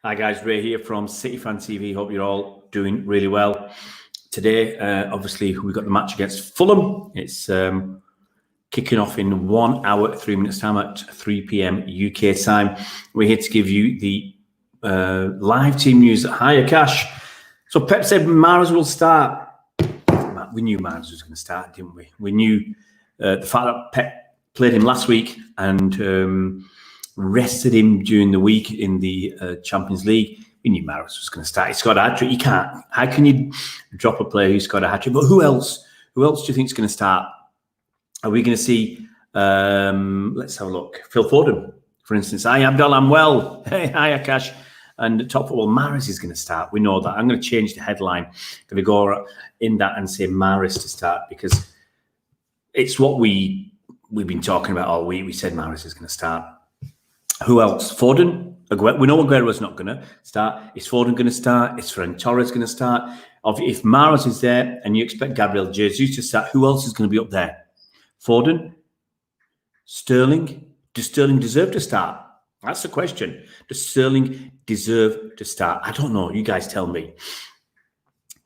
Hi guys, Ray here from City Fan TV. Hope you're all doing really well. Today, obviously, we've got the match against Fulham. It's kicking off in 1 hour, 3 minutes time at 3 p.m. UK time. We're here to give you the live team news at Higher Cash. So Pep said Mahrez will start. We knew Mahrez was going to start, didn't we? We knew the fact that Pep played him last week and rested him during the week in the Champions League. We knew Mahrez was going to start. He scored a hat-trick. You can't. How can you drop a player who scored a hat-trick? But who else? Who else do you think is going to start? Are we going to see, let's have a look, Phil Foden, for instance. Hi, Abdul, I'm well. Hey, hi, Akash. And top football, Mahrez is going to start. We know that. I'm going to change the headline. I'm going to go in that and say Mahrez to start because it's what we've been talking about all week. We said Mahrez is going to start. Who else? Foden. We know Aguero's not going to start. Is Foden going to start? Is Torres going to start? If Mahrez is there and you expect Gabriel Jesus to start, who else is going to be up there? Foden? Sterling? Does Sterling deserve to start? That's the question. Does Sterling deserve to start? I don't know. You guys tell me.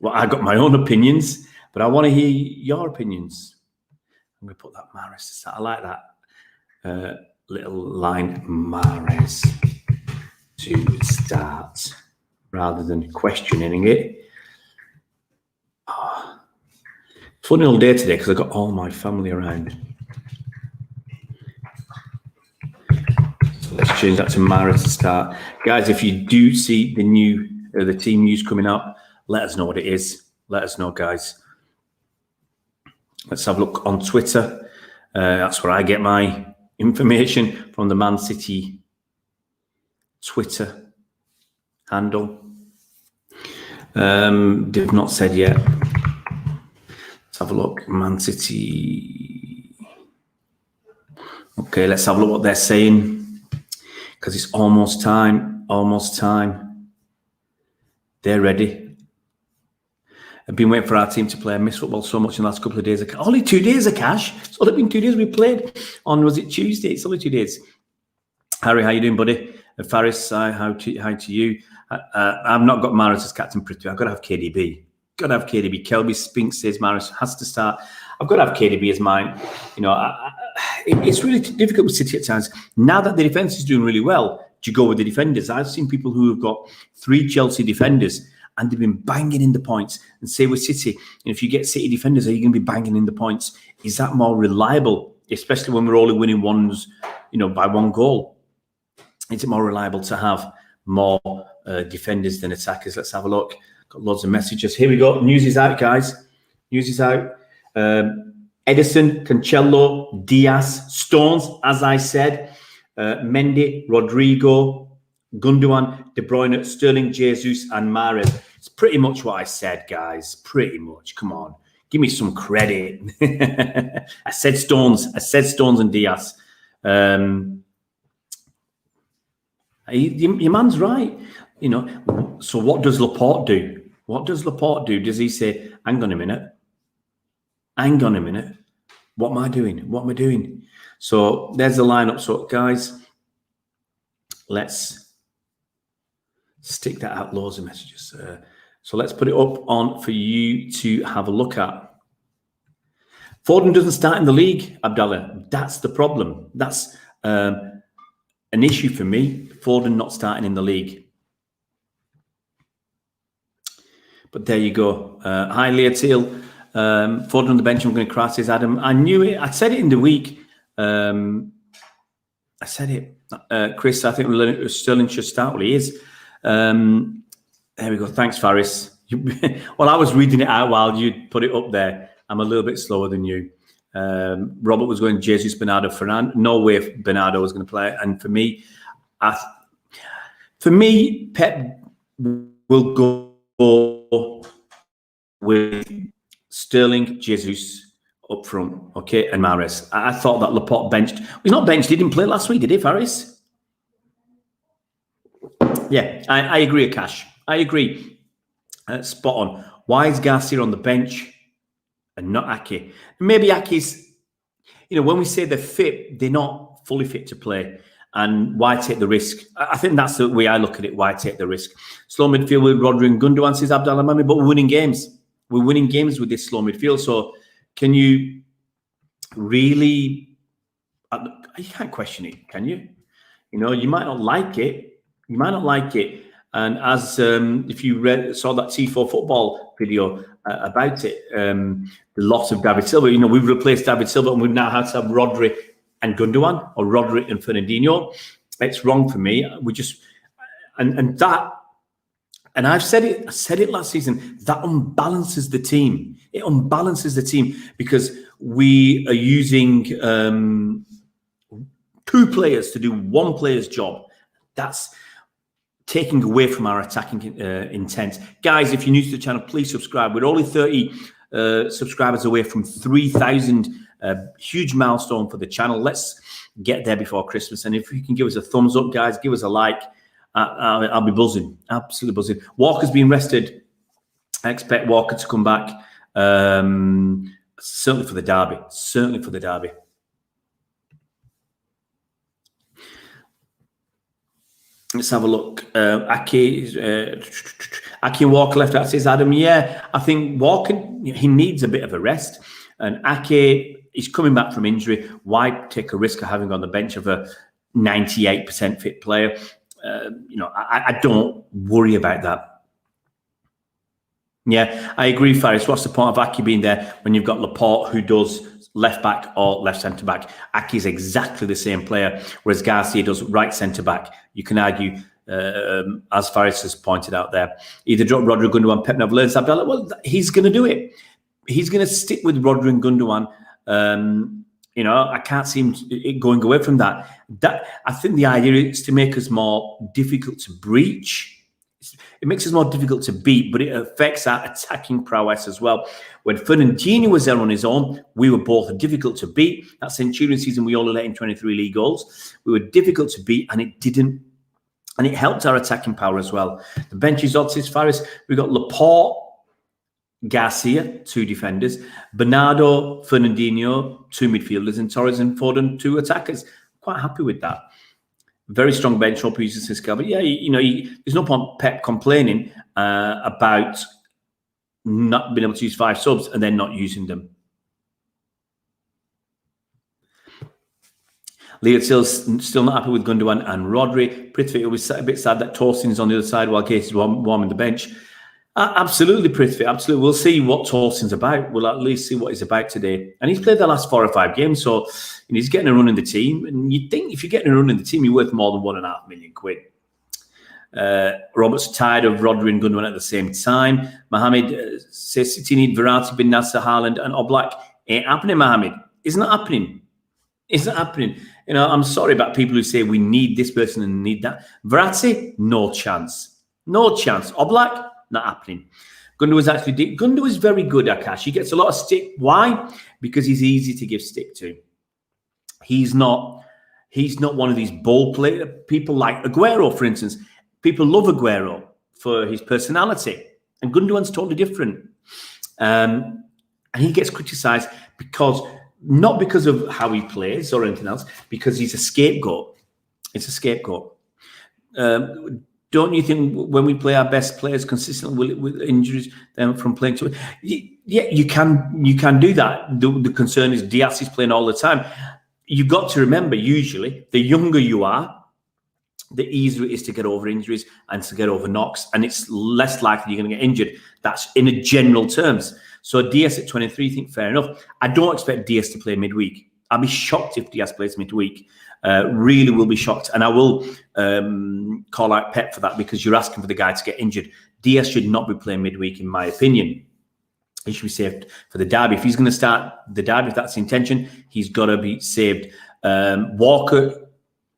Well, I got my own opinions, but I want to hear your opinions. I'm going to put that Mahrez to start. I like that. Little line, Mahrez to start, rather than questioning it. Oh, funny little day today because I got all my family around. So let's change that to Mahrez to start, guys. If you do see the team news coming up, let us know what it is. Let us know, guys. Let's have a look on Twitter. That's where I get my information from, the Man City Twitter handle. They've not said yet. Let's have a look. Man City. Okay, let's have a look what they're saying. Because it's almost time. Almost time. They're ready. I've been waiting for our team to play. I missed football so much in the last couple of days. Only 2 days of Cash. It's only been 2 days we played on, was it Tuesday? It's only 2 days. Harry, how you doing, buddy? Faris, hi to you. I've not got Mahrez as captain. I've got to have KDB. Got to have KDB. Kelby Spink says Mahrez has to start. I've got to have KDB as mine. You know, it's really difficult with City at times. Now that the defence is doing really well, do you go with the defenders? I've seen people who have got 3 Chelsea defenders and they've been banging in the points. And say with City, if you get City defenders, are you going to be banging in the points? Is that more reliable, especially when we're only winning ones, by 1 goal? Is it more reliable to have more defenders than attackers? Let's have a look. Got loads of messages. Here we go. News is out, guys. News is out. Ederson, Cancelo, Diaz, Stones, as I said, Mendy, Rodrigo, Gundogan, De Bruyne, Sterling, Jesus, and Mahrez. It's pretty much what I said, guys. Pretty much. Come on. Give me some credit. I said Stones. And Diaz. Your man's right. So what does Laporte do? Does he say, hang on a minute. What am I doing? So there's the lineup. So, guys, let's stick that out. Loads of messages. So let's put it up on for you to have a look at. Foden doesn't start in the league, Abdallah. That's the problem. That's an issue for me. Foden not starting in the league. But there you go. Hi, Leah Teal. Foden on the bench. I'm going to cry, says Adam. I knew it. I said it in the week. I said it. Chris, I think Sterling should start. Well, he is. There we go. Thanks, Faris. Well, I was reading it out while you put it up there. I'm a little bit slower than you. Robert was going Jesus, Bernardo, Fernandinho. No way Bernardo was going to play. And for me, Pep will go with Sterling, Jesus up front, okay, and Mahrez. I thought that Laporte benched. He's not benched. He didn't play last week, did he, Faris? Yeah, I agree, Akash. I agree. Spot on. Why is Garcia on the bench and not Ake? Maybe Ake's, when we say they're fit, they're not fully fit to play. And why take the risk? I think that's the way I look at it. Why take the risk? Slow midfield with Rodrigo and Gundogan, says Abdallah Mami, but we're winning games. We're winning games with this slow midfield. So can you really... You can't question it, can you? You know, you might not like it. You might not like it. And as if you saw that T4 football video about it, the loss of David Silva, you know, we've replaced David Silva and we've now had to have Rodri and Gundogan, or Rodri and Fernandinho. It's wrong for me. We just, and I've said it, I said it last season, that unbalances the team. It unbalances the team because we are using two players to do one player's job. That's taking away from our attacking intent. Guys, if you're new to the channel, please subscribe. We're only 30 subscribers away from 3,000. Huge milestone for the channel. Let's get there before Christmas. And if you can give us a thumbs up, guys, give us a like. I'll be buzzing, absolutely buzzing. Walker's been rested. I expect Walker to come back. Certainly for the derby. Certainly for the derby. Let's have a look. Aki and Walker left out, says Adam. Yeah, I think Walker, he needs a bit of a rest. And Aki, he's coming back from injury. Why take a risk of having on the bench of a 98% fit player? You know, I don't worry about that. Yeah, I agree, Faris. What's the point of Aki being there when you've got Laporte, who does left back or left centre back? Aki is exactly the same player, whereas Garcia does right centre back. You can argue, as Faris has pointed out there, either drop Rodrigo, Gundogan, Pep Neverlearns Abdallah. Well, he's going to do it. He's going to stick with Rodrigo and Gundogan. You know, I can't see it going away from that. I think the idea is to make us more difficult to breach. It makes us more difficult to beat, but it affects our attacking prowess as well. When Fernandinho was there on his own, we were both difficult to beat. That Centurion season, we only let in 23 league goals. We were difficult to beat, and it didn't. And it helped our attacking power as well. The bench is odd, says Faris. We've got Laporte, Garcia, two defenders, Bernardo, Fernandinho, two midfielders, and Torres and Foden, two attackers. Quite happy with that. Very strong bench. Hope he uses his cover. Yeah, you know, there's no point Pep complaining about not being able to use 5 subs and then not using them. Leo's still not happy with Gundogan and Rodri. Prithvi, it was a bit sad that Torsten is on the other side while Gates is warming the bench. Absolutely, Prithvi, absolutely. We'll see what Torsten's about. We'll at least see what he's about today. And he's played the last 4 or 5 games, so he's getting a run in the team. And you'd think if you're getting a run in the team, you're worth more than £1.5 million. Robert's tired of Rodri and Gundogan at the same time. Mohammed says City need Verratti, Bin Nasser, Haaland, and Oblak. Ain't happening, Mohammed. It's not happening. It's not happening. You know, I'm sorry about people who say we need this person and need that. Verratti, no chance. No chance. Oblak, not happening. Gundogan is very good, Akash. He gets a lot of stick. Why? Because he's easy to give stick to. He's not one of these ball player people like Aguero, for instance. People love Aguero for his personality, and Gundogan's totally different. And he gets criticised not because of how he plays or anything else, because he's a scapegoat. It's a scapegoat. Don't you think when we play our best players consistently with injuries from playing to yeah, you can do that. The concern is Diaz is playing all the time. You've got to remember, usually, the younger you are, the easier it is to get over injuries and to get over knocks, and it's less likely you're going to get injured. That's in a general terms. So Diaz at 23, I think fair enough. I don't expect Diaz to play midweek. I'll be shocked if Diaz plays midweek. Really will be shocked. And I will call out Pep for that, because you're asking for the guy to get injured. Diaz should not be playing midweek, in my opinion. He should be saved for the derby. If he's going to start the derby, if that's the intention, he's got to be saved. Walker,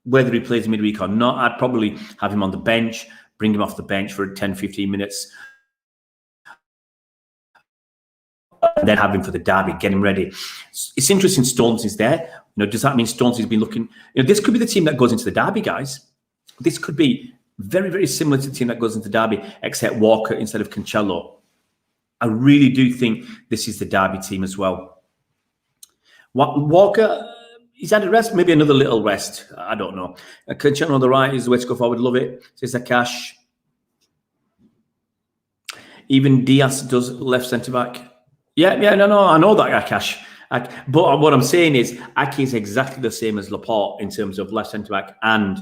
whether he plays midweek or not, I'd probably have him on the bench, bring him off the bench for 10, 15 minutes, and then have him for the derby, get him ready. It's interesting Stones is there. You know, does that mean Stones has been looking... You know, this could be the team that goes into the derby, guys. This could be very, very similar to the team that goes into the derby, except Walker instead of Cancelo. I really do think this is the derby team as well. Walker, He's had a rest, maybe another little rest. I don't know. Cancelo on the right is the way to go forward. Love it. Says Akash. Even Diaz does left centre back. Yeah, no. I know that Akash. But what I'm saying is, Aki is exactly the same as Laporte in terms of left centre back and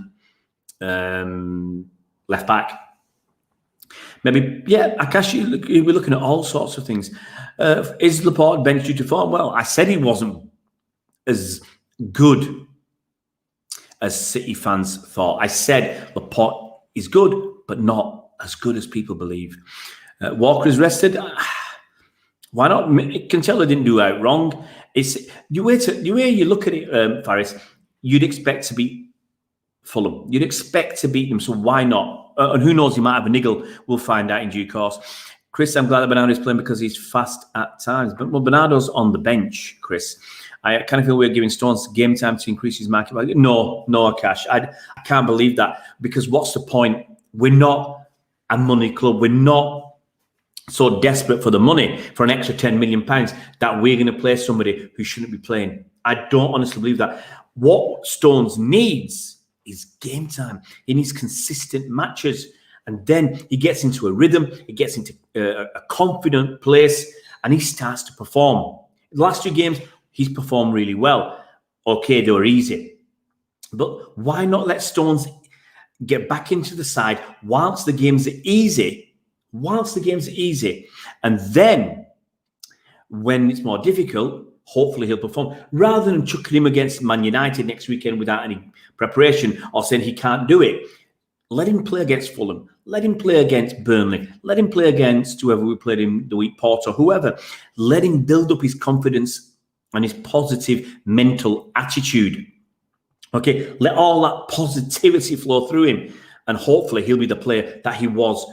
left back. Maybe, yeah, Akash, we're looking at all sorts of things. Is Laporte bench due to form? Well, I said he wasn't as good as City fans thought. I said Laporte is good, but not as good as people believe. Walker is rested. Why not? Cancelo didn't do out wrong. It's the way you look at it, Faris. You'd expect to beat Fulham. You'd expect to beat them. So why not? And who knows? He might have a niggle. We'll find out in due course. Chris, I'm glad that Bernardo is playing because he's fast at times. But well, Bernardo's on the bench, Chris. I kind of feel we're giving Stones game time to increase his market value. No, Akash. I can't believe that, because what's the point? We're not a money club. We're not so desperate for the money, for an extra £10 million, that we're going to play somebody who shouldn't be playing. I don't honestly believe that. What Stones needs is game time. He needs consistent matches. And then he gets into a rhythm, he gets into a confident place, and he starts to perform. The last 2 games, he's performed really well. Okay, they were easy. But why not let Stones get back into the side whilst the games are easy? And then, when it's more difficult, hopefully he'll perform. Rather than chucking him against Man United next weekend without any preparation or saying he can't do it, let him play against Fulham. Let him play against Burnley. Let him play against whoever we played in the week, Porto, whoever. Let him build up his confidence and his positive mental attitude. Okay, let all that positivity flow through him, and hopefully he'll be the player that he was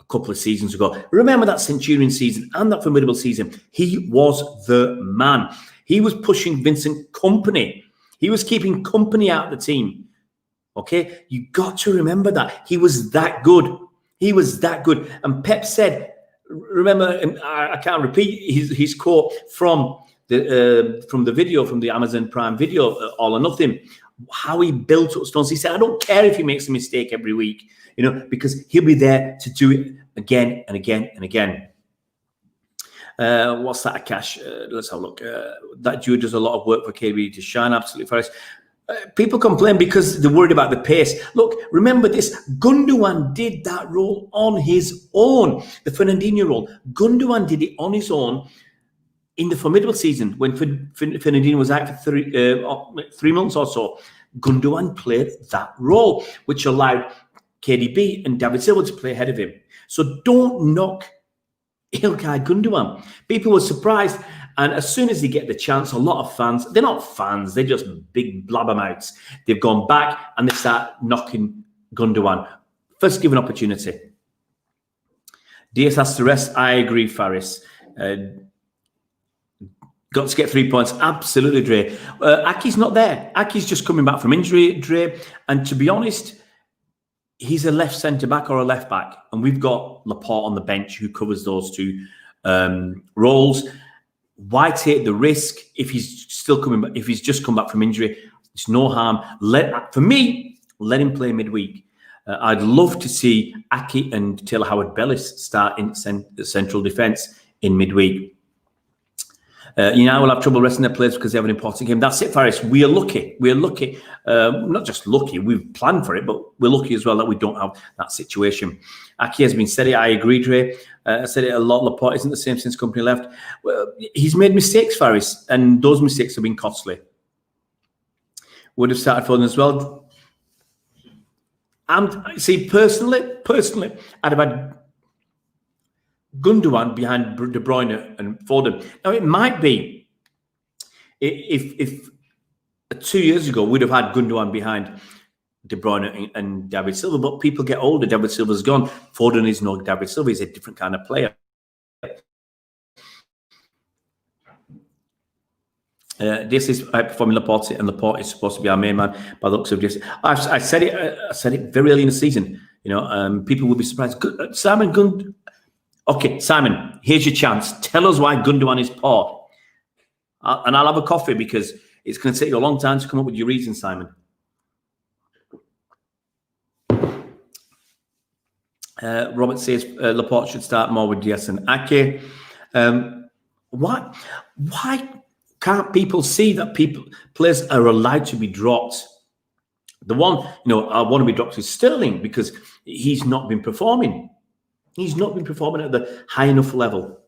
a couple of seasons ago. Remember that Centurion season and that formidable season? He was the man. He was pushing Vincent Kompany. He was keeping Kompany out of the team. Okay, you got to remember that. He was that good. And Pep said, remember, and I can't repeat his quote from the video, from the Amazon Prime video, All or Nothing, how he built up Stones. He said, I don't care if he makes a mistake every week, because he'll be there to do it again and again and again. What's that, Akash? Let's have a look. That dude does a lot of work for KB to shine. Absolutely, Forrest. People complain because they're worried about the pace. Look, remember this. Gundogan did that role on his own. The Fernandinho role. Gundogan did it on his own in the formidable season when Fernandinho was out for 3 months or so. Gundogan played that role, which allowed KDB and David Silva to play ahead of him. So don't knock Ilkay Gundogan. People were surprised. And as soon as they get the chance, a lot of fans, they're not fans, they're just big blabbermouths. They've gone back and they start knocking Gundogan. First given opportunity. Diaz has to rest. I agree, Faris. Got to get 3 points. Absolutely, Dre. Aki's not there. Aki's just coming back from injury, Dre. And to be honest, he's a left centre-back or a left-back. And we've got Laporte on the bench who covers those 2 roles. Why take the risk if he's still coming back? If he's just come back from injury, it's no harm. For me, let him play midweek. I'd love to see Aki and Taylor Howard-Bellis start in central defence in midweek. We'll have trouble resting their players because they have an important game. That's it, Faris. We are lucky. Not just lucky. We've planned for it, but we're lucky as well that we don't have that situation. Aki has been steady. I agree, Dre. I said it a lot. Laporte isn't the same since Kompany left. Well, he's made mistakes, Faris, and those mistakes have been costly. Would have started Foden as well. And see, personally, I'd have had Gundogan behind De Bruyne and Foden. Now, it might be if 2 years ago we'd have had Gundogan behind De Bruyne and David Silva, but people get older. David Silva's gone. Foden is no David Silva. He's a different kind of player. This is performing Laporte, and Laporte is supposed to be our main man by the looks of this. I said it very early in the season. People will be surprised. Okay, Simon, here's your chance. Tell us why Gundogan is poor. And I'll have a coffee because It's going to take you a long time to come up with your reasons, Simon. Robert says Laporte should start more with Diaz and Ake. Why can't people see that players are allowed to be dropped? The one, I want to be dropped is Sterling because he's not been performing. He's not been performing at the high enough level.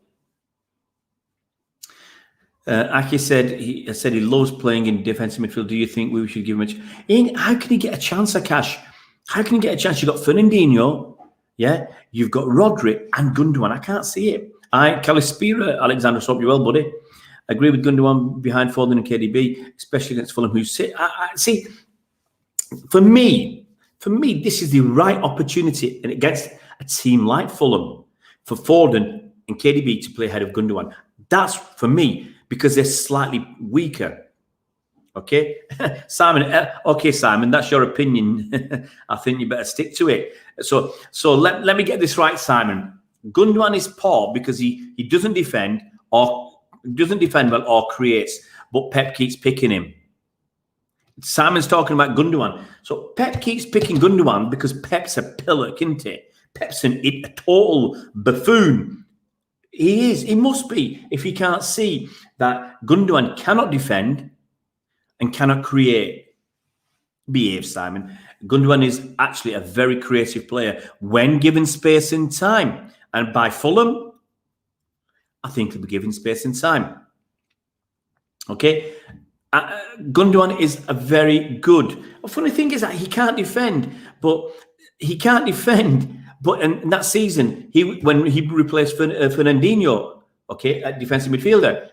Ake said he loves playing in defensive midfield. Do you think we should give him a chance? How can he get a chance, Akash? How can he get a chance? You've got Fernandinho, yeah? You've got Rodrigo and Gundogan. I can't see it. Calispira, Alexander, hope you well, buddy. I agree with Gundogan behind Foden and KDB, especially against Fulham, who sit. See, for me, this is the right opportunity and against a team like Fulham for Foden and KDB to play ahead of Gundogan. That's for me because they're slightly weaker. Okay, Simon. Okay, Simon, that's your opinion. I think you better stick to it. So let me get this right, Simon. Gundogan is poor because he doesn't defend well or creates, but Pep keeps picking him. Simon's talking about Gundogan. So Pep keeps picking Gundogan because Pep's a pillock, isn't he? Pep's a total buffoon. He is. He must be if he can't see that Gundogan cannot defend and cannot create. Behave, Simon. Gundogan is actually a very creative player when given space and time. And by Fulham, I think he'll be given space and time. Okay? Gundogan is a very good. The funny thing is that he can't defend, but in that season, when he replaced Fernandinho, okay, at defensive midfielder,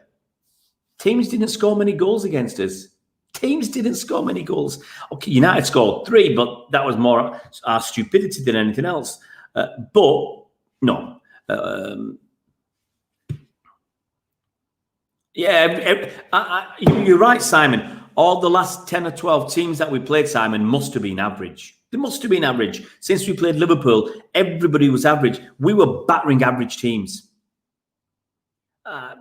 teams didn't score many goals against us. Teams didn't score many goals. Okay, United scored 3, but that was more our stupidity than anything else. But no. You're right, Simon. All the last 10 or 12 teams that we played, Simon, must have been average. They must have been average. Since we played Liverpool, everybody was average. We were battering average teams.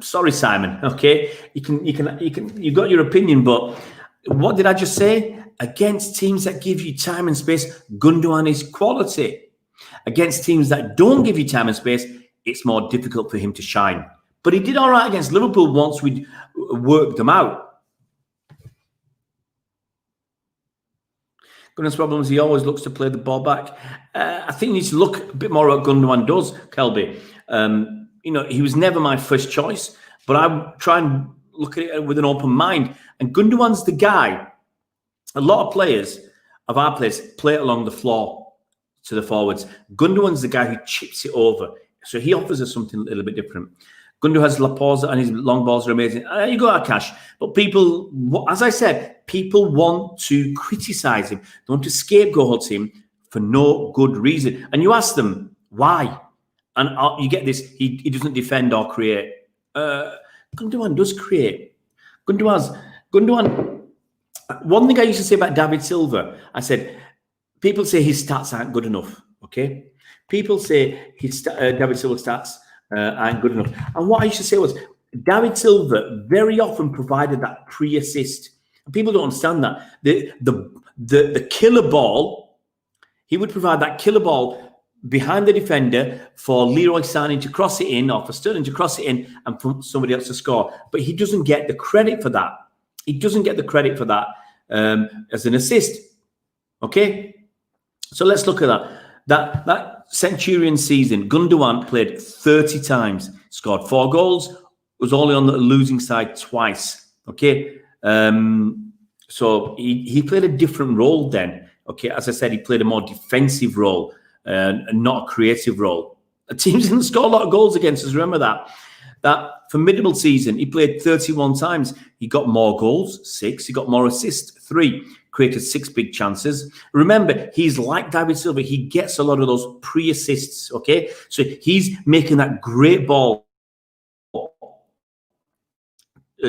Sorry, Simon. Okay, you've got your opinion, but what did I just say? Against teams that give you time and space, Gundogan is quality. Against teams that don't give you time and space, it's more difficult for him to shine. But he did all right against Liverpool once we worked them out. Gundogan's problem is he always looks to play the ball back. I think you need to look a bit more at what Gundogan does, Kelby. He was never my first choice, but I try and look at it with an open mind. And Gundogan's the guy. A lot of players of our players play it along the floor to the forwards. Gundogan's the guy who chips it over. So he offers us something a little bit different. Gundogan has Laporte and his long balls are amazing. You go, Akash. But people, as I said, people want to criticize him. They want to scapegoat him for no good reason. And you ask them, why? And you get this, he doesn't defend or create. Gundogan does create. Gundogan, one thing I used to say about David Silva, I said, people say his stats aren't good enough, okay? People say David Silva's stats aren't good enough. And what I used to say was, David Silva very often provided that pre-assist. And people don't understand that. The killer ball, he would provide that killer ball behind the defender for Leroy Sané to cross it in or for Sterling to cross it in and for somebody else to score. But he doesn't get the credit for that. He doesn't get the credit for that as an assist. Okay? So let's look at that. That Centurion season, Gundogan played 30 times, scored 4 goals, was only on the losing side twice. Okay? So he played a different role then. Okay? As I said, he played a more defensive role. And not a creative role. The teams didn't score a lot of goals against us. Remember that. That formidable season, he played 31 times. He got more goals, 6. He got more assists, 3. Created 6 big chances. Remember, he's like David Silva. He gets a lot of those pre-assists, okay? So he's making that great ball,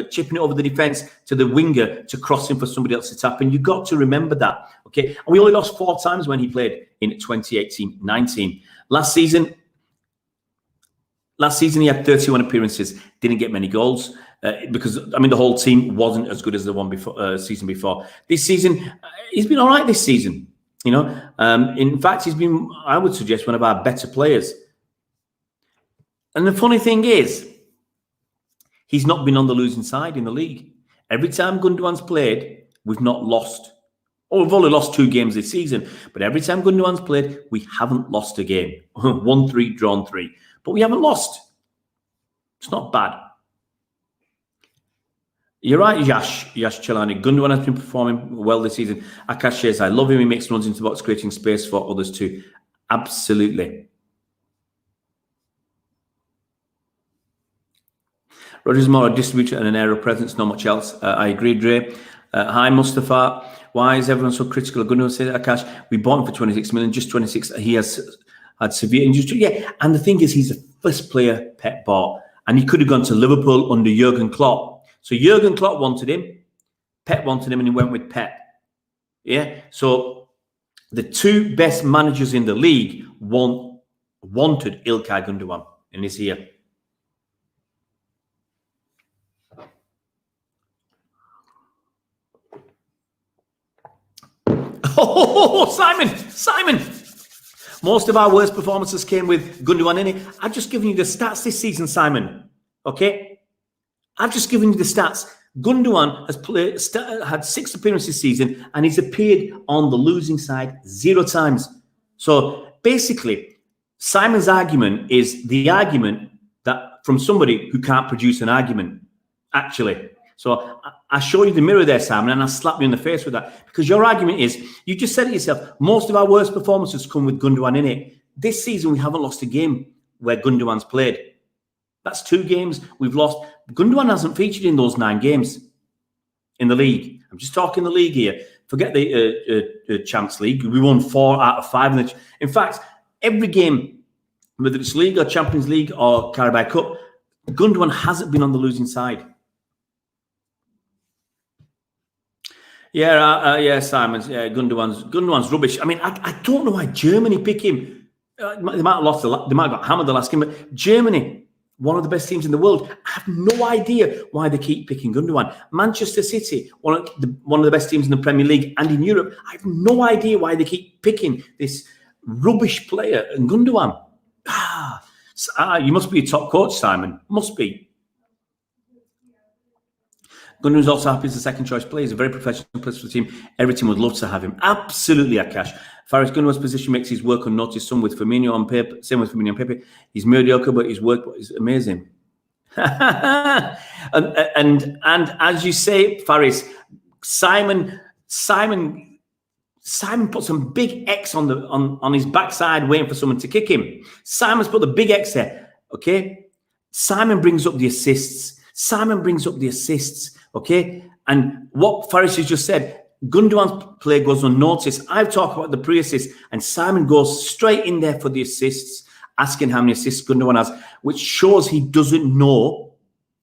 chipping it over the defence to the winger to cross him for somebody else to tap. And you've got to remember that, okay? And we only lost 4 times when he played in 2018-19. Last season he had 31 appearances, didn't get many goals. because I mean the whole team wasn't as good as the one before season before. This season, he's been all right. This season, you know. In fact, he's been, I would suggest, one of our better players. And the funny thing is, he's not been on the losing side in the league. Every time Gundogan's played, we've not lost. Oh, we've only lost 2 games this season, but every time Gundogan's played, we haven't lost a game. 1-3, drawn 3. But we haven't lost. It's not bad. You're right, Yash Chelani. Gundogan has been performing well this season. Akash says, I love him. He makes runs into the box, creating space for others too. Absolutely. Rodrigo's more a distributor and an area of presence, not much else. I agree, Dre. Hi, Mustafa. Why is everyone so critical of Gundogan? Says Akash, we bought him for 26 million, just 26. He has had severe injuries. Yeah, and the thing is, he's the first player Pep bought, and he could have gone to Liverpool under Jurgen Klopp. So Jurgen Klopp wanted him, Pep wanted him, and he went with Pep. Yeah, so the 2 best managers in the league wanted Ilkay Gundogan, and he's here. Oh, Simon. Most of our worst performances came with Gundogan in it. I've just given you the stats this season, Simon. Okay? I've just given you the stats. Gundogan has had 6 appearances this season, and he's appeared on the losing side 0 times. So basically, Simon's argument is the argument that from somebody who can't produce an argument, actually. So I show you the mirror there, Simon, and I slap you in the face with that. Because your argument is, you just said it yourself, most of our worst performances come with Gundogan in it. This season, we haven't lost a game where Gundogan's played. That's 2 games we've lost. Gundogan hasn't featured in those 9 games in the league. I'm just talking the league here. Forget the Champions League. We won 4 out of 5. In fact, every game, whether it's League or Champions League or Carabao Cup, Gundogan hasn't been on the losing side. Yeah, Simon. Yeah, Gundogan's rubbish. I mean, I don't know why Germany pick him. They might have lost. They might have got hammered the last game. But Germany, one of the best teams in the world, I have no idea why they keep picking Gundogan. Manchester City, one of the best teams in the Premier League and in Europe, I have no idea why they keep picking this rubbish player and Gundogan. You must be a top coach, Simon. Must be. Gundogan's also happy as a second choice player. He's a very professional player for the team. Every team would love to have him. Absolutely, Akash. Faris, Gundogan's position makes his work unnoticed. Some with Firmino on paper. Same with Firmino on paper. He's mediocre, but his work is amazing. and as you say, Faris, Simon put some big X on his backside waiting for someone to kick him. Simon's put the big X there. Okay? Simon brings up the assists. Okay, and what Faris has just said, Gundogan's play goes unnoticed. I've talked about the pre-assists, and Simon goes straight in there for the assists, asking how many assists Gundogan has, which shows he doesn't know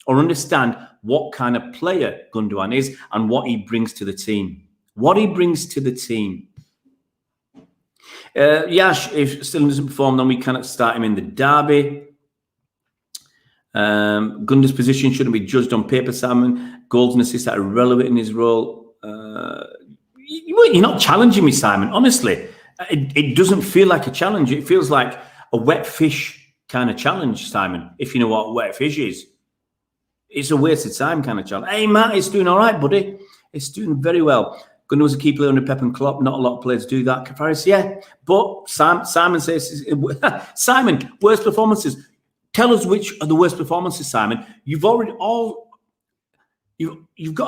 or understand what kind of player Gundogan is and what he brings to the team. Yash, if Steffen doesn't perform, then we cannot start him in the derby. Gundogan's position shouldn't be judged on paper, Simon. Goals and assists are irrelevant in his role. You're not challenging me, Simon. Honestly, it doesn't feel like a challenge. It feels like a wet fish kind of challenge, Simon. If you know what wet fish is, it's a wasted time kind of challenge. Hey, Matt, it's doing all right, buddy. It's doing very well. Gundogan was a key player under Pep and Klopp. Not a lot of players do that. Faris, yeah, but Simon says, Simon, worst performances. Tell us which are the worst performances, Simon. You've got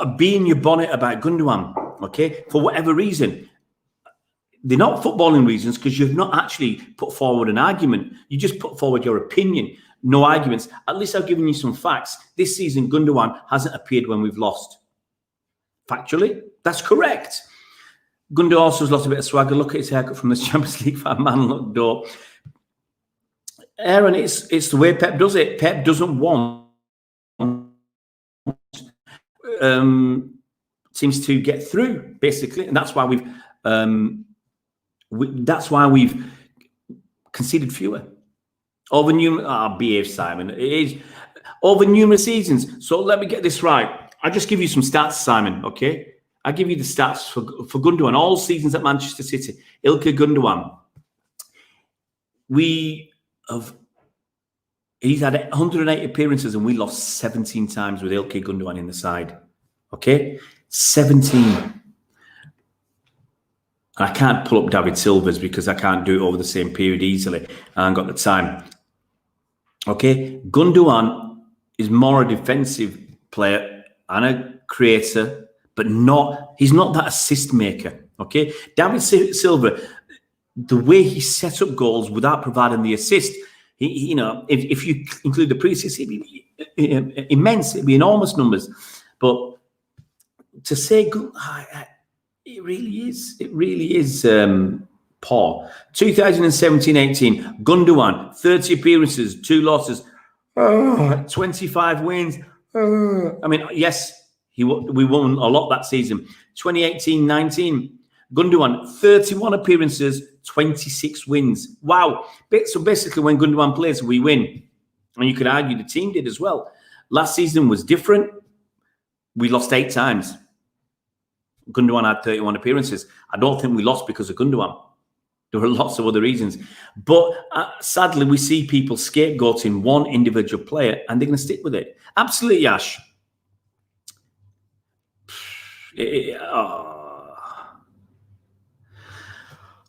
a bee in your bonnet about Gundogan, okay? For whatever reason. They're not footballing reasons because you've not actually put forward an argument. You just put forward your opinion, no arguments. At least I've given you some facts. This season, Gundogan hasn't appeared when we've lost. Factually, that's correct. Gundogan also has lost a bit of swagger. Look at his haircut from the Champions League. Man looked dope. Aaron, it's the way Pep does it. Pep doesn't want teams to get through, basically, and that's why we've conceded fewer. Over numerous, behave, Simon. It is over numerous seasons. So let me get this right. I'll just give you some stats, Simon, okay? I'll give you the stats for Gundogan. All seasons at Manchester City. Ilkay Gundogan. He's had 108 appearances and we lost 17 times with Ilkay Gundogan in the side. Okay? 17. I can't pull up David Silva's because I can't do it over the same period easily. I haven't got the time. Okay? Gundogan is more a defensive player and a creator, but he's not that assist maker. Okay? David Silva, the way he sets up goals without providing the assist, if you include the pre-assist, it'd be immense. It'd be enormous numbers. But to say good, it really is. It really is poor. 2017-18, Gundogan, 30 appearances, 2 losses, 25 wins. I mean, yes, we won a lot that season. 2018-19, Gundogan, 31 appearances, 26 wins. Wow. So basically, when Gundogan plays, we win. And you could argue the team did as well. Last season was different. We lost 8 times. Gundogan had 31 appearances. I don't think we lost because of Gundogan. There were lots of other reasons. But sadly, we see people scapegoating one individual player and they're going to stick with it. Absolutely, Ash.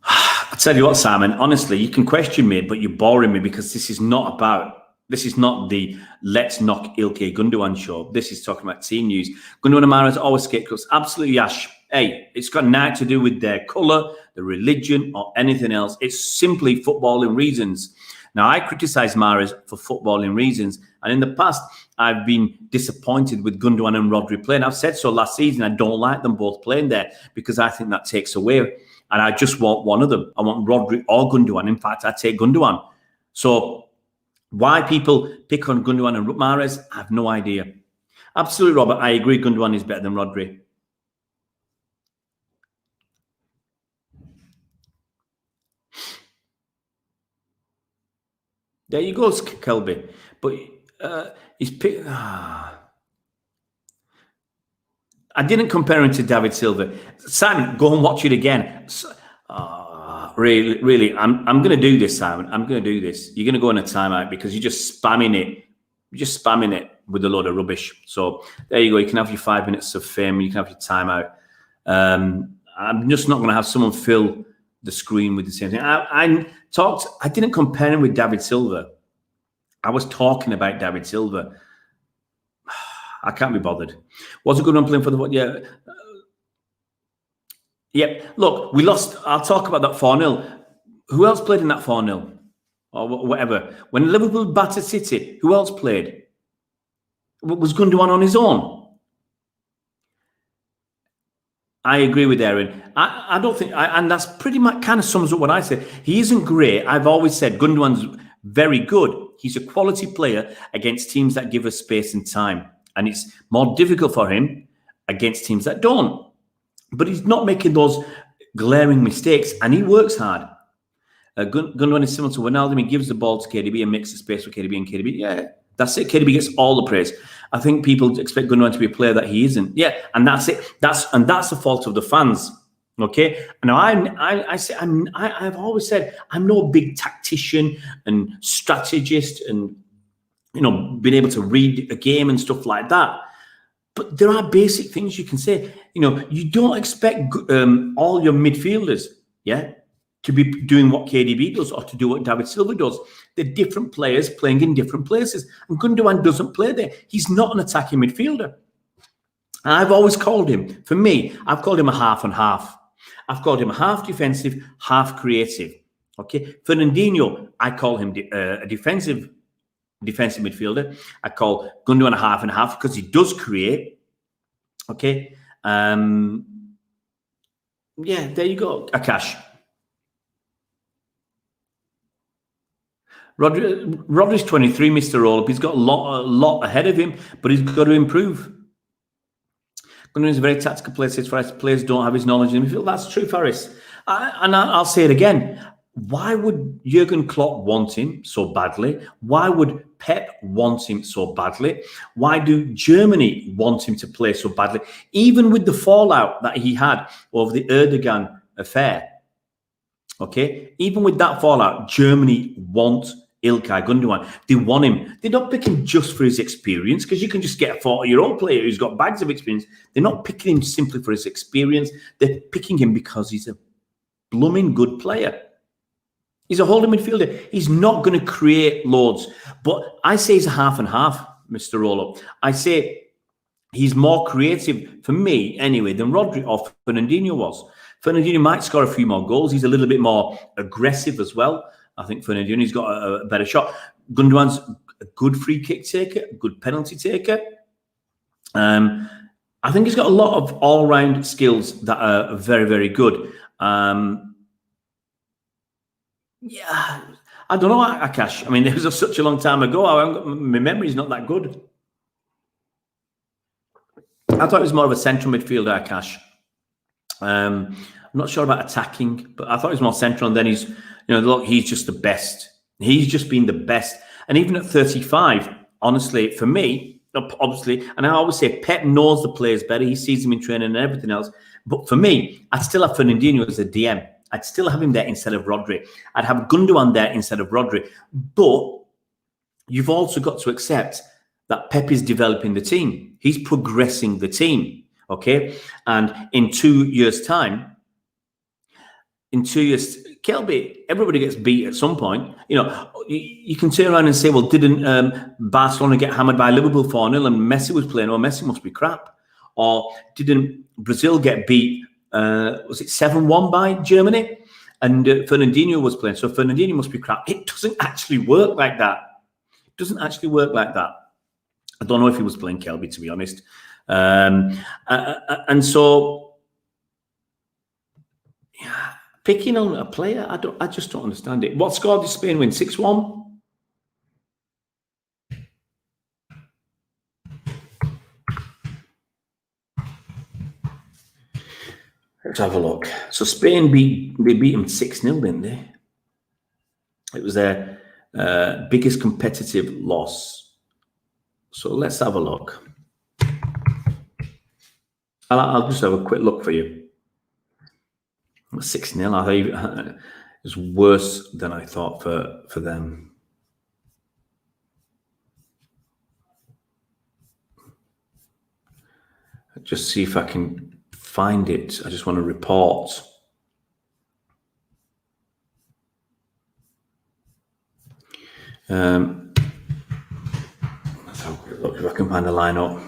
I tell you what, Simon, honestly, you can question me, but you're boring me because this is not the let's knock Ilkay Gundogan show. This is talking about team news. Gundogan and Mahrez always scapegoats. Absolutely, Yash. Hey, it's got nothing to do with their colour, their religion, or anything else. It's simply footballing reasons. Now, I criticise Mahrez for footballing reasons, and in the past, I've been disappointed with Gundogan and Rodrigo playing. I've said so last season. I don't like them both playing there because I think that takes away, and I just want one of them. I want Rodrigo or Gundogan. In fact, I take Gundogan. So why people pick on Gundogan and Mahrez, I have no idea. Absolutely, Robert. I agree Gundogan is better than Rodri. There you go, Kelby. But he's picked. I didn't compare him to David Silva. Simon, go and watch it again. Really, I'm going to do this, Simon. I'm going to do this. You're going to go on a timeout because you're just spamming it. You're just spamming it with a load of rubbish. So there you go. You can have your 5 minutes of fame. You can have your timeout. I'm just not going to have someone fill the screen with the same thing. I didn't compare him with David Silva. I was talking about David Silva. I can't be bothered. Was a good one playing for the what? Yeah. Yep. Look, we lost. I'll talk about that 4-0. Who else played in that 4-0? Or whatever. When Liverpool battered City, who else played? Was Gundogan on his own? I agree with Aaron. I don't think, and that's pretty much kind of sums up what I said. He isn't great. I've always said Gundogan's very good. He's a quality player against teams that give us space and time. And it's more difficult for him against teams that don't. But he's not making those glaring mistakes, and he works hard. Gundogan is similar to Ronaldo. He gives the ball to KDB and makes the space for KDB, and KDB, yeah, that's it. KDB gets all the praise. I think people expect Gundogan to be a player that he isn't. Yeah, and that's it. That's the fault of the fans. Okay. Now I've always said I'm no big tactician and strategist, and being able to read a game and stuff like that. But there are basic things you can say. You don't expect all your midfielders, to be doing what KDB does or to do what David Silva does. They're different players playing in different places. And Gundogan doesn't play there. He's not an attacking midfielder. And I've always called him, for me, I've called him a half and half. I've called him a half defensive, half creative. Okay. Fernandinho, I call him a defensive midfielder. I call Gundogan a half and half because he does create. Okay. Yeah, there you go. Akash. Rodri's 23, Mr. Roll-Up. He's got a lot ahead of him, but he's got to improve. Gundogan is a very tactical player. Says Faris, players don't have his knowledge in the midfield. That's true, Faris. And I'll say it again. why would Jurgen Klopp want him so badly? Why would Pep want him so badly? Why do Germany want him to play so badly? Even with the fallout that he had over the Erdogan affair, okay? Even with that fallout, Germany want Ilkay Gundogan. They want him. They're not picking just for his experience, because you can just get a 40-year-old player who's got bags of experience. They're not picking him simply for his experience. They're picking him because he's a blooming good player. He's a holding midfielder. He's not going to create loads. But I say he's a half and half, Mr. Rolo. I say he's more creative, for me anyway, than Rodrigo or Fernandinho was. Fernandinho might score a few more goals. He's a little bit more aggressive as well. I think Fernandinho's got a better shot. Gundogan's a good free kick taker, a good penalty taker. I think he's got a lot of all-round skills that are very, very good. Yeah, I don't know, Akash. I mean, it was such a long time ago. My memory's not that good. I thought he was more of a central midfielder, Akash. I'm not sure about attacking, but I thought he was more central. And then he's, look, he's just the best. He's just been the best. And even at 35, honestly, for me, obviously, and I always say Pep knows the players better. He sees them in training and everything else. But for me, I'd still have Fernandinho as a DM. I'd still have him there instead of Rodri. I'd have Gundogan there instead of Rodri. But you've also got to accept that Pep is developing the team. He's progressing the team, okay? And in 2 years' time, Kelby, everybody gets beat at some point. You can turn around and say, well, didn't Barcelona get hammered by Liverpool 4-0 and Messi was playing? Oh, Messi must be crap. Or didn't Brazil get beat, was it 7-1 by Germany? And Fernandinho was playing, so Fernandinho must be crap. It doesn't actually work like that. It doesn't actually work like that. I don't know if he was playing Kelby, to be honest. And so, yeah, picking on a player, I just don't understand it. What score did Spain win? 6-1? Let's have a look. So Spain beat them 6-0, didn't they? It was their biggest competitive loss. So let's have a look. I'll just have a quick look for you. 6-0. I think it was worse than I thought for them. Just see if I can find it. I just want to report. Let's have a quick look if I can find the lineup.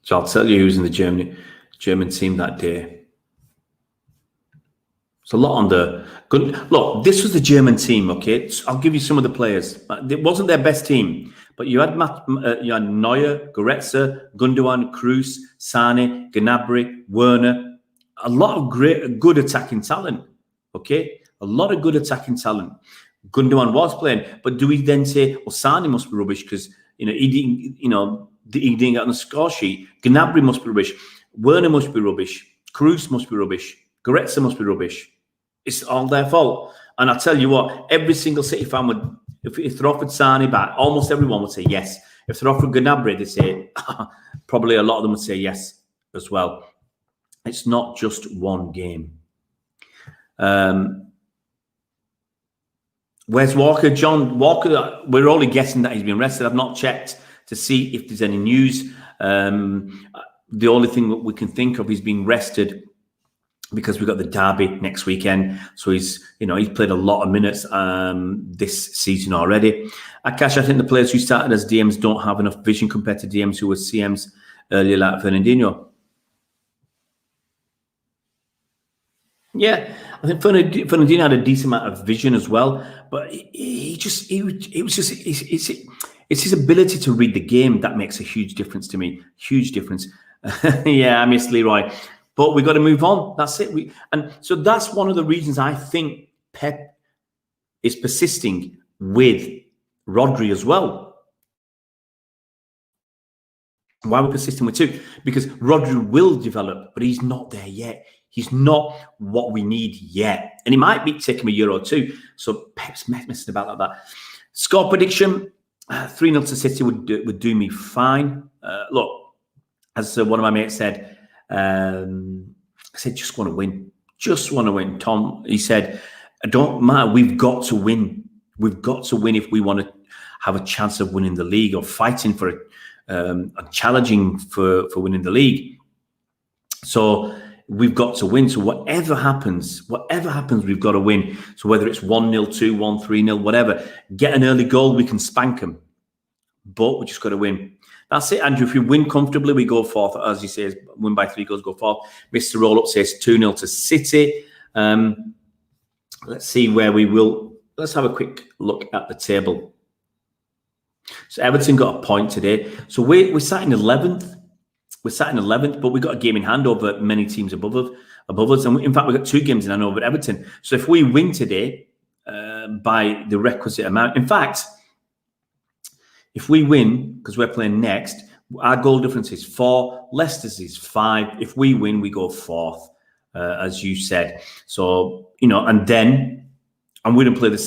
So I'll tell you who's in the German team that day. It's a lot on the good. Look, this was the German team. Okay, I'll give you some of the players. It wasn't their best team, but you had Neuer, Goretzka, Gundogan, Kroos, Sane, Gnabry, Werner. A lot of good attacking talent. Okay, a lot of good attacking talent. Gundogan was playing, but do we then say, well, Sane must be rubbish because he didn't get on the score sheet. Gnabry must be rubbish. Werner must be rubbish. Kroos must be rubbish. Goretzka must be rubbish. It's all their fault. And I tell you what, every single City fan would, if they're offered Sane back, almost everyone would say yes. If they're offered Gnabry, they say, probably a lot of them would say yes as well. It's not just one game. Where's Walker? John Walker, we're only guessing that he's been arrested. I've not checked to see if there's any news. The only thing that we can think of is being arrested because we've got the derby next weekend. So he's played a lot of minutes this season already. Akash, I think the players who started as DMs don't have enough vision compared to DMs who were CMs earlier, like Fernandinho. Yeah, I think Fernandinho had a decent amount of vision as well, but it's his ability to read the game that makes a huge difference to me. Huge difference. Yeah, I miss Leroy. But we've got to move on. That's it. And so that's one of the reasons I think Pep is persisting with Rodri as well. Why we're persisting with two? Because Rodri will develop, but he's not there yet. He's not what we need yet. And it might be taking a year or two. So Pep's messing about like that. Score prediction, 3-0 to City would do me fine. Look, as one of my mates said, I said, just want to win. Just want to win. Tom, he said, don't matter. We've got to win. We've got to win if we want to have a chance of winning the league or fighting for and challenging for winning the league. So we've got to win. So whatever happens, we've got to win. So whether it's 1-0, 2-1, 3-0, whatever, get an early goal, we can spank them. But we just got to win. That's it, Andrew. If we win comfortably, we go fourth. As he says, win by 3 goals, go fourth. Mr. Roll-Up says 2-0 to City. Let's see where we will. Let's have a quick look at the table. So Everton got a point today. So we're sat in 11th. We're sat in 11th, but we've got a game in hand over many teams above us. And in fact, we've got 2 games in hand over Everton. So if we win today by the requisite amount, in fact, if we win, because we're playing next, our goal difference is 4. Leicester's is 5. If we win, we go 4th, as you said. So, and then... And we'd play the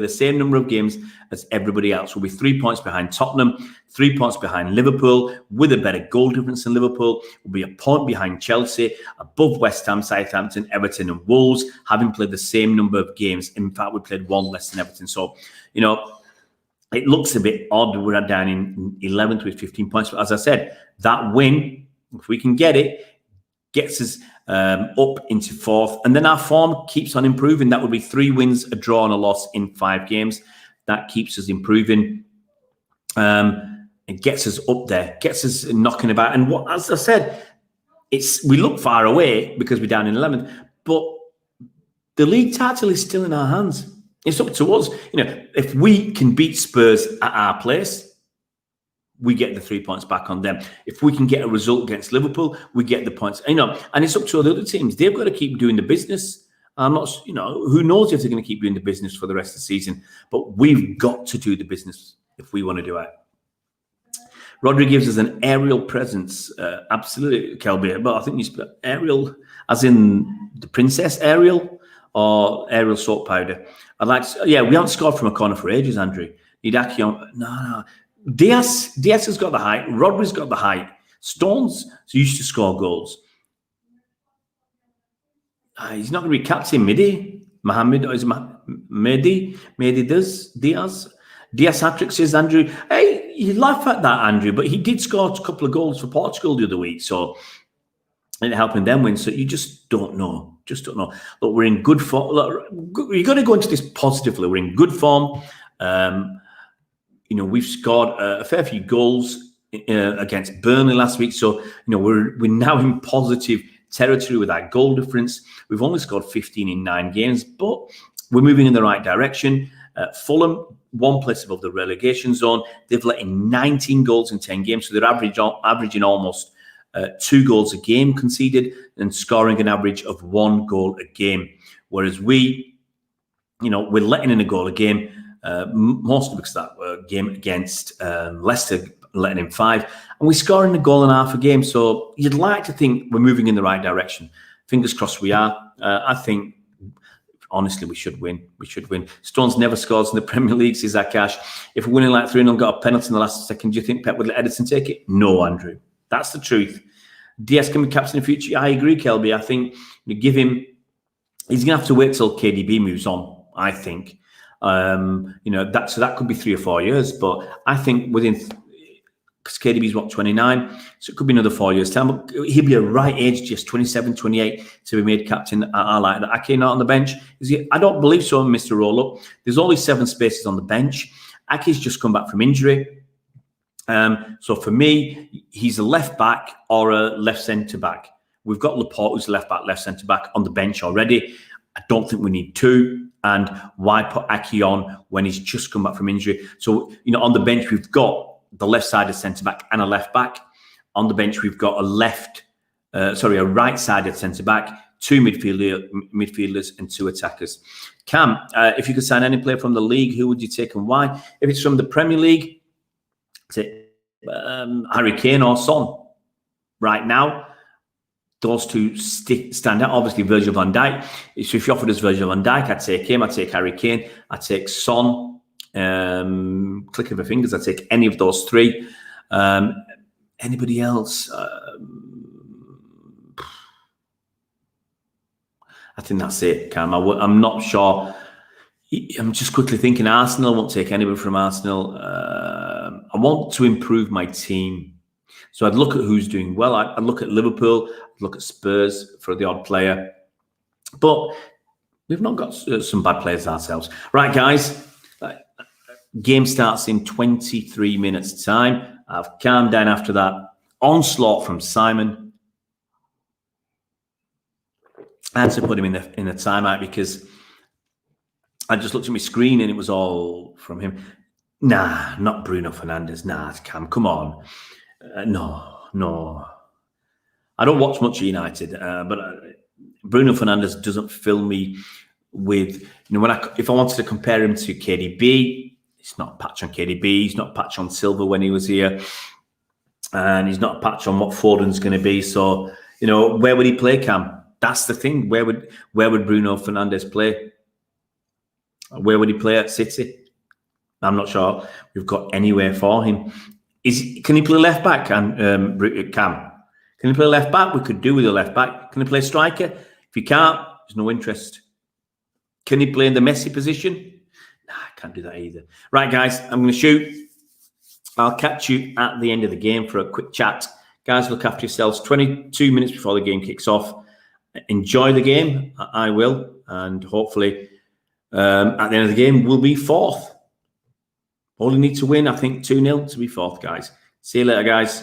same number of games as everybody else. We'll be 3 points behind Tottenham, 3 points behind Liverpool, with a better goal difference than Liverpool. We'll be a point behind Chelsea, above West Ham, Southampton, Everton, and Wolves, having played the same number of games. In fact, we played 1 less than Everton. So, it looks a bit odd. We're down in 11th with 15 points. But as I said, that win, if we can get it, gets us up into 4th. And then our form keeps on improving. That would be 3 wins, a draw, and a loss in 5 games. That keeps us improving. It gets us up there, gets us knocking about. And as I said, we look far away because we're down in 11th, but the league title is still in our hands. It's up to us. If we can beat Spurs at our place, we get the 3 points back on them. If we can get a result against Liverpool, we get the points. And it's up to the other teams. They've got to keep doing the business. I'm not, who knows if they're going to keep doing the business for the rest of the season. But we've got to do the business if we want to do it. Rodrigo gives us an aerial presence. Absolutely, Kelby. But I think you spell aerial as in the Princess Ariel or Ariel soap powder. We haven't scored from a corner for ages, Andrew. No. Diaz has got the height. Rodri's got the height. Stones used to score goals. He's not going to be captain, Mendy. Mohammed, or is it Mendy? Mendy does. Diaz hat-trick, says Andrew. Hey, you laugh at that, Andrew, but he did score a couple of goals for Portugal the other week, so and helping them win. So you just don't know. Look, we're in good form. Look, you've got to go into this positively. We're in good form. We've scored a fair few goals against Burnley last week. So, we're now in positive territory with our goal difference. We've only scored 15 in 9 games, but we're moving in the right direction. Fulham, 1 place above the relegation zone. They've let in 19 goals in 10 games. So they're averaging almost 2 goals a game conceded and scoring an average of 1 goal a game. Whereas we're letting in a goal a game. Mostly because that game against Leicester letting in 5, and we're scoring a goal and a half a game. So you'd like to think we're moving in the right direction. Fingers crossed we are. I think, honestly, we should win. Stones never scores in the Premier League, says Akash. If we're winning like 3-0, got a penalty in the last second, do you think Pep would let Ederson take it? No, Andrew. That's the truth. Diaz can be captain in the future. I agree, Kelby. I think you give him... He's going to have to wait till KDB moves on, I think. That could be 3 or 4 years, but I think within, because KDB's 29, so it could be another 4 years time. But he'll be a right age, just 27, 28 to be made captain. I like that. Ake not on the bench. I don't believe so, Mr. Roll-Up. There's only 7 spaces on the bench. Ake's just come back from injury. So for me, he's a left back or a left centre back. We've got Laporte, who's a left back, left centre back on the bench already. I don't think we need 2. And why put Ake on when he's just come back from injury? So, on the bench, we've got the left-sided centre-back and a left-back. On the bench, we've got a right-sided centre-back, 2 midfielders and 2 attackers. Cam, if you could sign any player from the league, who would you take and why? If it's from the Premier League, is it Harry Kane or Son? Right now, those two stand out. Obviously, Virgil van Dijk. So if you offered us Virgil van Dijk, I'd take him. I'd take Harry Kane. I'd take Son. Click of the fingers, I'd take any of those three. Anybody else? I think that's it, Cam. I'm not sure. I'm just quickly thinking Arsenal. I won't take anybody from Arsenal. I want to improve my team. So I'd look at who's doing well. I'd look at Liverpool. I'd look at Spurs for the odd player. But we've not got some bad players ourselves. Right, guys. Game starts in 23 minutes' time. I've calmed down after that. Onslaught from Simon. I had to put him in the timeout because I just looked at my screen and it was all from him. Nah, not Bruno Fernandes. Nah, Cam, come on. No. I don't watch much United, but Bruno Fernandes doesn't fill me with, if I wanted to compare him to KDB, it's not a patch on KDB. He's not a patch on Silva when he was here. And he's not a patch on what Foden's going to be. So, where would he play, Cam? That's the thing. Where would Bruno Fernandes play? Where would he play at City? I'm not sure we've got anywhere for him. Can he play left back? Cam, can he play left back? We could do with a left back. Can he play striker? If he can't, there's no interest. Can he play in the Messi position? Nah, I can't do that either. Right, guys, I'm going to shoot. I'll catch you at the end of the game for a quick chat. Guys, look after yourselves. 22 minutes before the game kicks off. Enjoy the game. I will. And hopefully, at the end of the game, we'll be fourth. Only need to win, I think, 2-0 to be fourth, guys. See you later, guys.